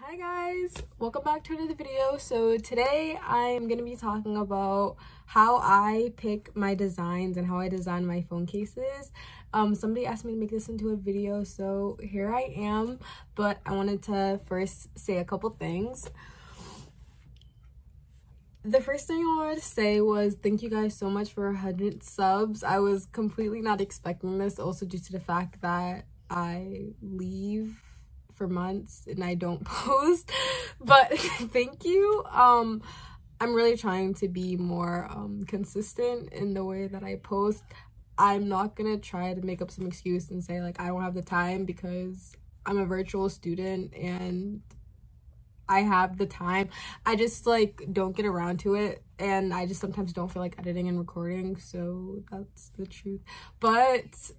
Hi guys, welcome back to another video. So today I'm going to be talking about how I pick my designs and how I design my phone cases. Somebody asked me to make this into a video, so here I am, but I wanted to first say a couple things. The first thing I wanted to say was thank you guys so much for 100 subs. I was completely not expecting this, also due to the fact that I leave for months and I don't post, but thank you. I'm really trying to be more consistent in the way that I post. I'm not gonna try to make up some excuse and say like I don't have the time, because I'm a virtual student and I have the time. I just like don't get around to it, and I just sometimes don't feel like editing and recording, so that's the truth. But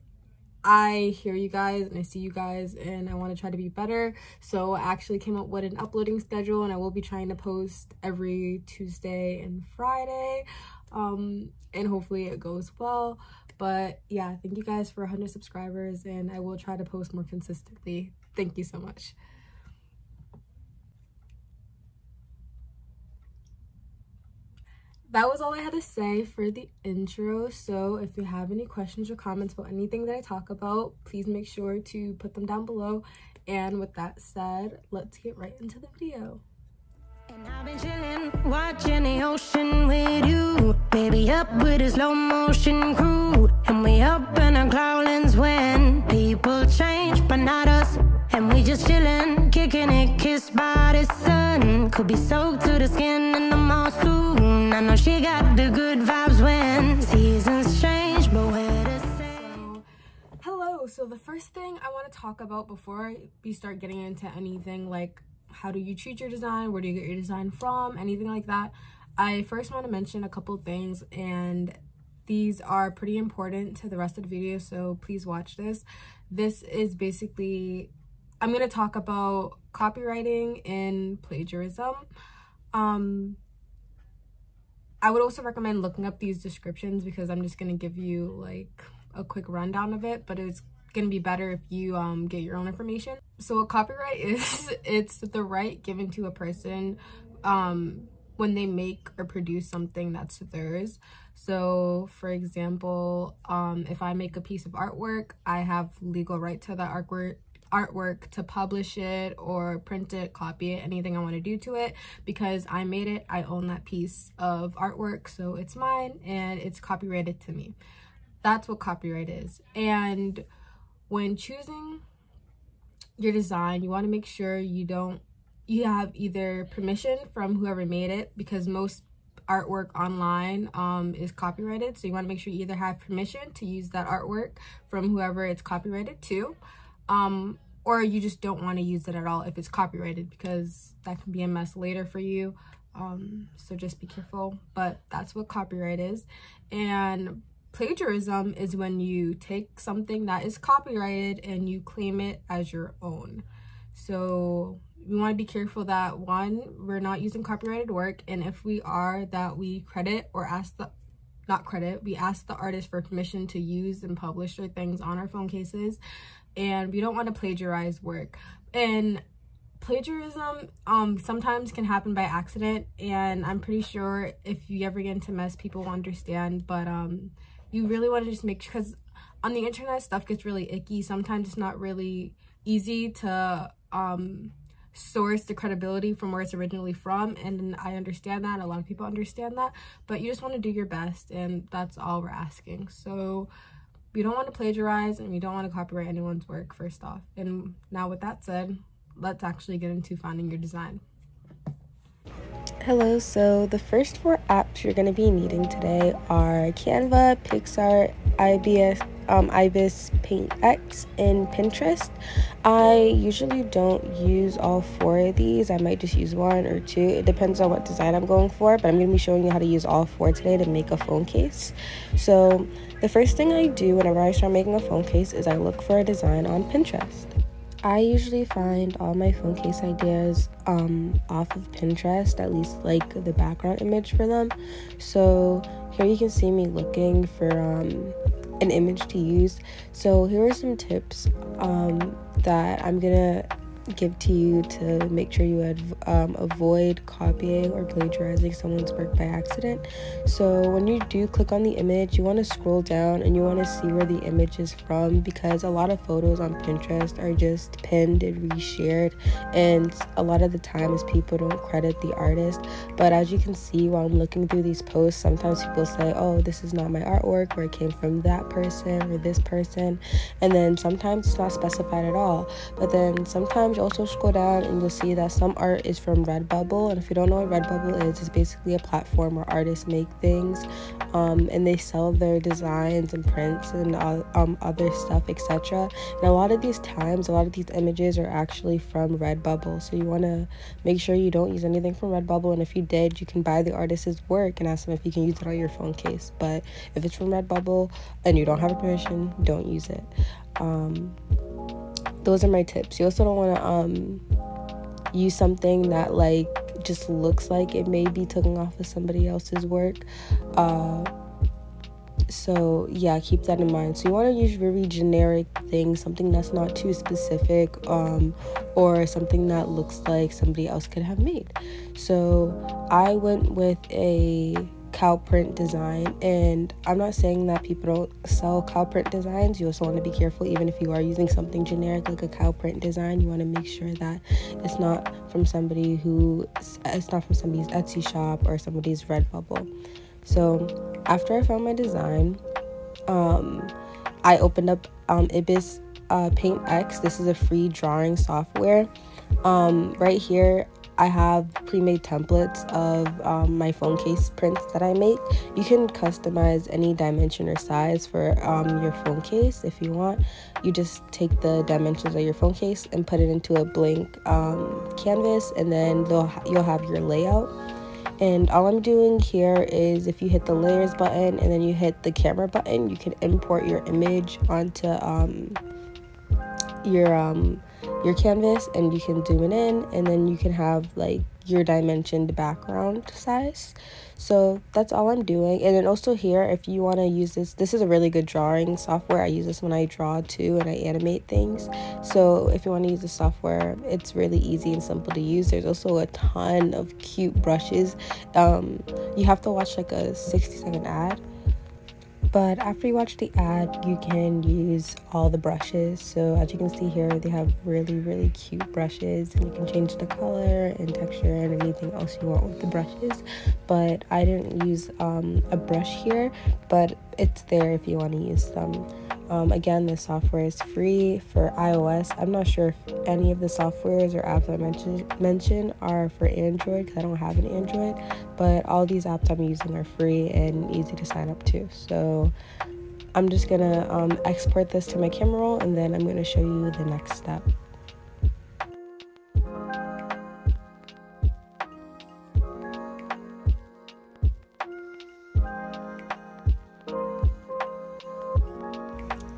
I hear you guys and I see you guys and I want to try to be better, so I actually came up with an uploading schedule and I will be trying to post every Tuesday and Friday, and hopefully it goes well. But yeah, thank you guys for 100 subscribers and I will try to post more consistently. Thank you so much. That was all I had to say for the intro. So if you have any questions or comments about anything that I talk about, please make sure to put them down below. And with that said, let's get right into the video. And I've been chilling, watching the ocean with you, baby, up with a slow motion crew. And we up in our clouds when people change, but not us. And we just chilling, kicking it, kissed by the sun. Could be soaked to the skin in the mall soon. I know she got the good vibes when seasons change, but we're the same. Hello, so the first thing I want to talk about before we start getting into anything like how do you choose your design, where do you get your design from, anything like that, I first want to mention a couple things, and these are pretty important to the rest of the video, so please watch this. This is basically, I'm going to talk about copywriting and plagiarism. I would also recommend looking up these descriptions because I'm just going to give you like a quick rundown of it, but it's going to be better if you get your own information. So what copyright is, it's the right given to a person when they make or produce something that's theirs. So for example, if I make a piece of artwork, I have legal right to that artwork to publish it or print it, copy it, anything I want to do to it, because I made it, I own that piece of artwork, so it's mine and it's copyrighted to me. That's what copyright is. And when choosing your design, you want to make sure you have either permission from whoever made it, because most artwork online is copyrighted, so you want to make sure you either have permission to use that artwork from whoever it's copyrighted to, or you just don't want to use it at all if it's copyrighted, because that can be a mess later for you. So just be careful, but that's what copyright is. And plagiarism is when you take something that is copyrighted and you claim it as your own. So we want to be careful that, one, we're not using copyrighted work, and if we are, that we credit or we ask the artist for permission to use and publish their things on our phone cases. And we don't want to plagiarize work. And plagiarism sometimes can happen by accident, and I'm pretty sure if you ever get into mess, people will understand. But you really want to just make sure, because on the internet stuff gets really icky. Sometimes it's not really easy to source the credibility from where it's originally from, and I understand that, a lot of people understand that, but you just want to do your best, and that's all we're asking. So we don't want to plagiarize and we don't want to copyright anyone's work, first off. And now with that said, let's actually get into finding your design. Hello, so the first 4 apps you're going to be needing today are Canva, Pics Art, Ibis Paint X, and Pintrest. I usually don't use all 4 of these. I might just use 1 or 2. It depends on what design I'm going for, but I'm going to be showing you how to use all 4 today to make a phone case. So the first thing I do whenever I start making a phone case is I look for a design on Pinterest. I usually find all my phone case ideas off of Pinterest, at least like the background image for them. So here you can see me looking for an image to use. So here are some tips that I'm gonna give to you to make sure you avoid copying or plagiarizing someone's work by accident. So when you do click on the image, you want to scroll down and you want to see where the image is from, because a lot of photos on Pinterest are just pinned and reshared, and a lot of the times people don't credit the artist. But as you can see while I'm looking through these posts, sometimes people say, oh, this is not my artwork, or it came from that person or this person, and then sometimes it's not specified at all. But then sometimes you also scroll down and you'll see that some art is from Redbubble. And if you don't know what Redbubble is, it's basically a platform where artists make things, and they sell their designs and prints and other stuff, etc. And a lot of these times, a lot of these images are actually from Redbubble, so you want to make sure you don't use anything from Redbubble. And if you did, you can buy the artist's work and ask them if you can use it on your phone case. But if it's from Redbubble and you don't have permission, don't use it. Those are my tips. You also don't want to use something that like just looks like it may be taken off of somebody else's work. So yeah, keep that in mind. So you want to use very generic things, something that's not too specific, or something that looks like somebody else could have made. So I went with a cow print design, and I'm not saying that people don't sell cow print designs. You also want to be careful. Even if you are using something generic like a cow print design, you want to make sure that it's not from somebody's Etsy shop or somebody's Redbubble. So after I found my design, I opened up Ibis Paint X. This is a free drawing software. Right here I have pre-made templates of my phone case prints that I make. You can customize any dimension or size for your phone case if you want. You just take the dimensions of your phone case and put it into a blank canvas, and then you'll have your layout. And all I'm doing here is, if you hit the layers button and then you hit the camera button, you can import your image onto your canvas, and you can zoom it in, and then you can have like your dimensioned background size. So that's all I'm doing. And then also here, if you want to use this is a really good drawing software. I use this when I draw too and I animate things. So if you want to use the software, it's really easy and simple to use. There's also a ton of cute brushes. You have to watch like a 60-second ad, but after you watch the ad, you can use all the brushes. So as you can see here, they have really cute brushes, and you can change the color and texture and anything else you want with the brushes. But I didn't use a brush here, but it's there if you want to use them. Again, this software is free for iOS. I'm not sure if any of the softwares or apps I mentioned are for Android, because I don't have an Android, but all these apps I'm using are free and easy to sign up to. So I'm just gonna export this to my camera roll, and then I'm gonna show you the next step.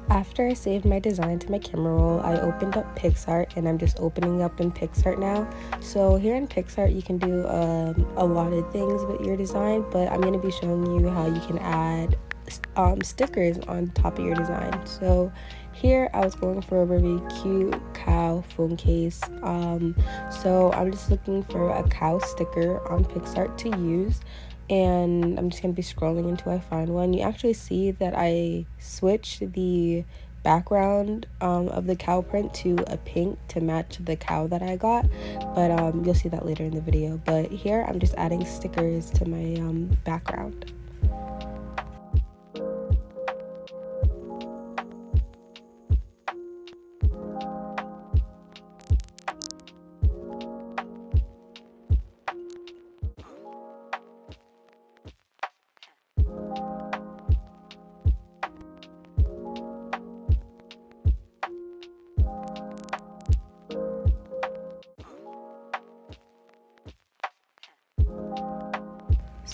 After I saved my design to my camera roll, I opened up Pics Art, and I'm just opening up in Pics Art now. So here in Pics Art, you can do a lot of things with your design, but I'm going to be showing you how you can add stickers on top of your design. So here I was going for a really cute cow phone case. So I'm just looking for a cow sticker on Pics Art to use. And I'm just going to be scrolling until I find one. You actually see that I switched the background of the cow print to a pink to match the cow that I got. But you'll see that later in the video. But here I'm just adding stickers to my background.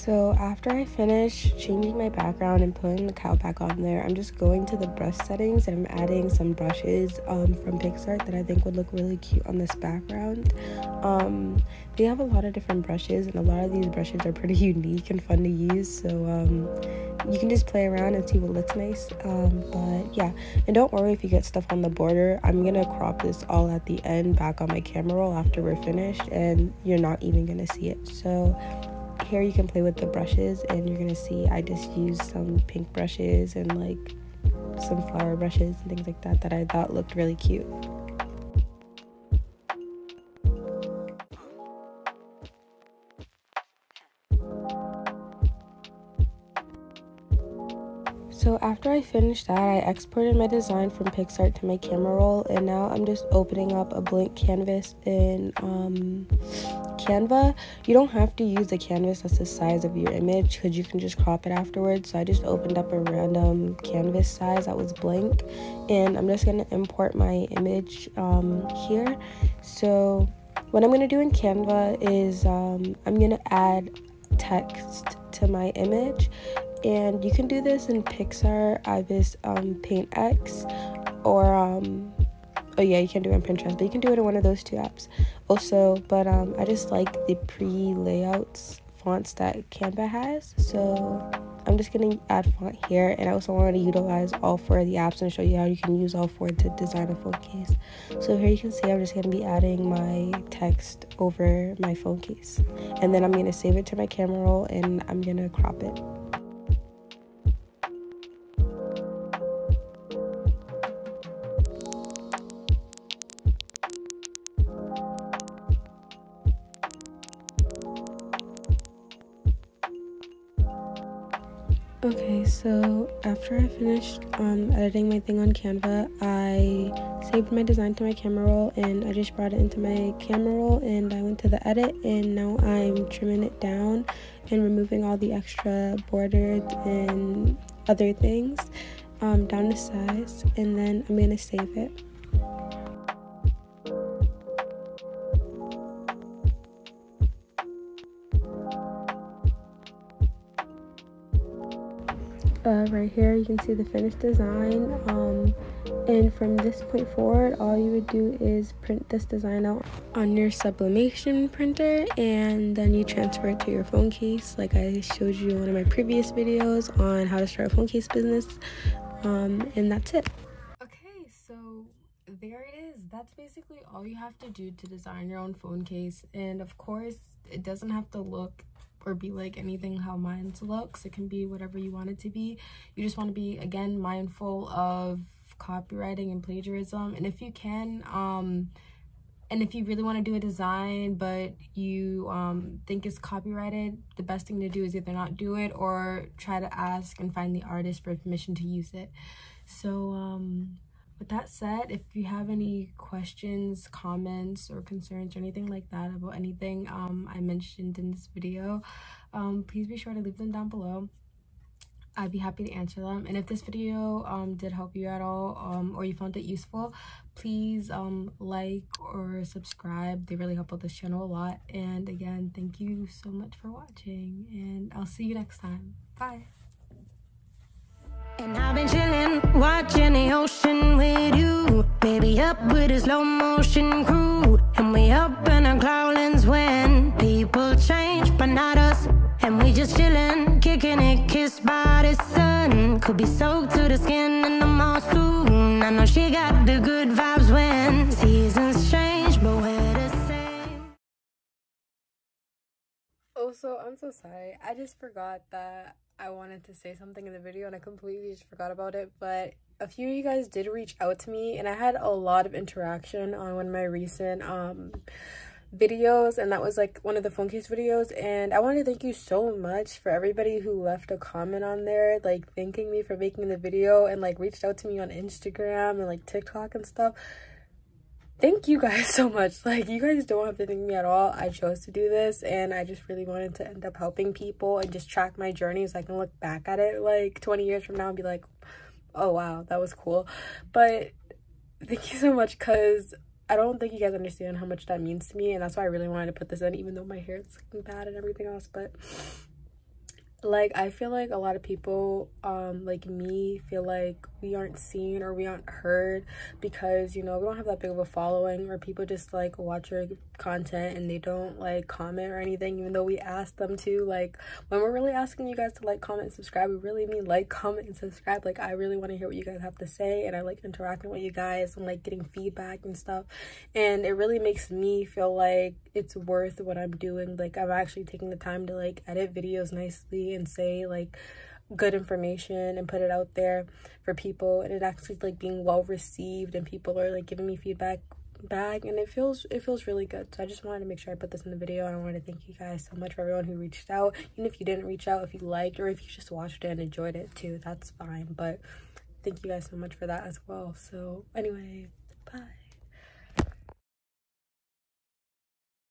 So after I finish changing my background and putting the cow back on there, I'm just going to the brush settings and I'm adding some brushes from Pics Art that I think would look really cute on this background. They have a lot of different brushes, and a lot of these brushes are pretty unique and fun to use, so you can just play around and see what looks nice. But yeah, and don't worry if you get stuff on the border. I'm gonna crop this all at the end back on my camera roll after we're finished, and you're not even gonna see it. So here you can play with the brushes, and you're gonna see I just used some pink brushes and like some flower brushes and things like that I thought looked really cute. So after I finished that, I exported my design from Pics Art to my camera roll, and now I'm just opening up a blank canvas in Canva. You don't have to use the canvas that's the size of your image, because you can just crop it afterwards. So I just opened up a random canvas size that was blank, and I'm just going to import my image here. So what I'm going to do in Canva is I'm going to add text to my image, and you can do this in Pics Art, Ibis Paint X, or oh yeah, you can do it in Pintrest, but you can do it in one of those two apps also. But I just like the pre-layouts fonts that Canva has, so I'm just gonna add font here. And I also want to utilize all four of the apps and show you how you can use all four to design a phone case. So here you can see I'm just gonna be adding my text over my phone case, and then I'm gonna save it to my camera roll and I'm gonna crop it. Okay, so after I finished editing my thing on Canva, I saved my design to my camera roll, and I just brought it into my camera roll, and I went to the edit, and now I'm trimming it down and removing all the extra borders and other things down to size, and then I'm gonna save it. Right here you can see the finished design, and from this point forward all you would do is print this design out on your sublimation printer, and then you transfer it to your phone case like I showed you in one of my previous videos on how to start a phone case business, and that's it. Okay, so there it is. That's basically all you have to do to design your own phone case. And of course it doesn't have to look or be like anything how mine looks. It can be whatever you want it to be. You just want to be, again, mindful of copywriting and plagiarism. And if you can, and if you really want to do a design but you think it's copyrighted, the best thing to do is either not do it or try to ask and find the artist for permission to use it. So with that said, if you have any questions, comments, or concerns or anything like that about anything I mentioned in this video, please be sure to leave them down below. I'd be happy to answer them. And if this video did help you at all, or you found it useful, please like or subscribe. They really help out this channel a lot. And again, thank you so much for watching, and I'll see you next time. Bye. And I've been chillin', watching the ocean with you, baby, up with a slow motion crew. And we up in our clouds when people change, but not us. And we just chillin', kicking it, kissed by the sun. Could be soaked to the skin in the monsoon. I know she got the good vibes when seasons change, but we're the same. Also, I'm so sorry. I just forgot that I wanted to say something in the video and I completely just forgot about it. But a few of you guys did reach out to me, and I had a lot of interaction on one of my recent videos, and that was like one of the phone case videos. And I want to thank you so much for everybody who left a comment on there, like thanking me for making the video, and like reached out to me on Instagram and like TikTok and stuff. Thank you guys so much. Like, you guys don't have to thank me at all. I chose to do this, and I just really wanted to end up helping people and just track my journey so I can look back at it like 20 years from now and be like, oh wow, that was cool. But thank you so much, because I don't think you guys understand how much that means to me, and that's why I really wanted to put this in, even though my hair is looking bad and everything else. But Like, I feel like a lot of people like me feel like we aren't seen or we aren't heard because, you know, we don't have that big of a following, or people just like watch our content and they don't like comment or anything, even though we ask them to. Like, when we're really asking you guys to like, comment, and subscribe, we really mean like, comment, and subscribe. Like, I really want to hear what you guys have to say, and I like interacting with you guys and like getting feedback and stuff, and it really makes me feel like it's worth what I'm doing. Like, I'm actually taking the time to like edit videos nicely and say like good information and put it out there for people, and it actually like being well received, and people are like giving me feedback back, and it feels really good. So I just wanted to make sure I put this in the video, and I wanted to thank you guys so much for everyone who reached out. Even if you didn't reach out, if you liked, or if you just watched it and enjoyed it too, that's fine, but thank you guys so much for that as well. So anyway, bye.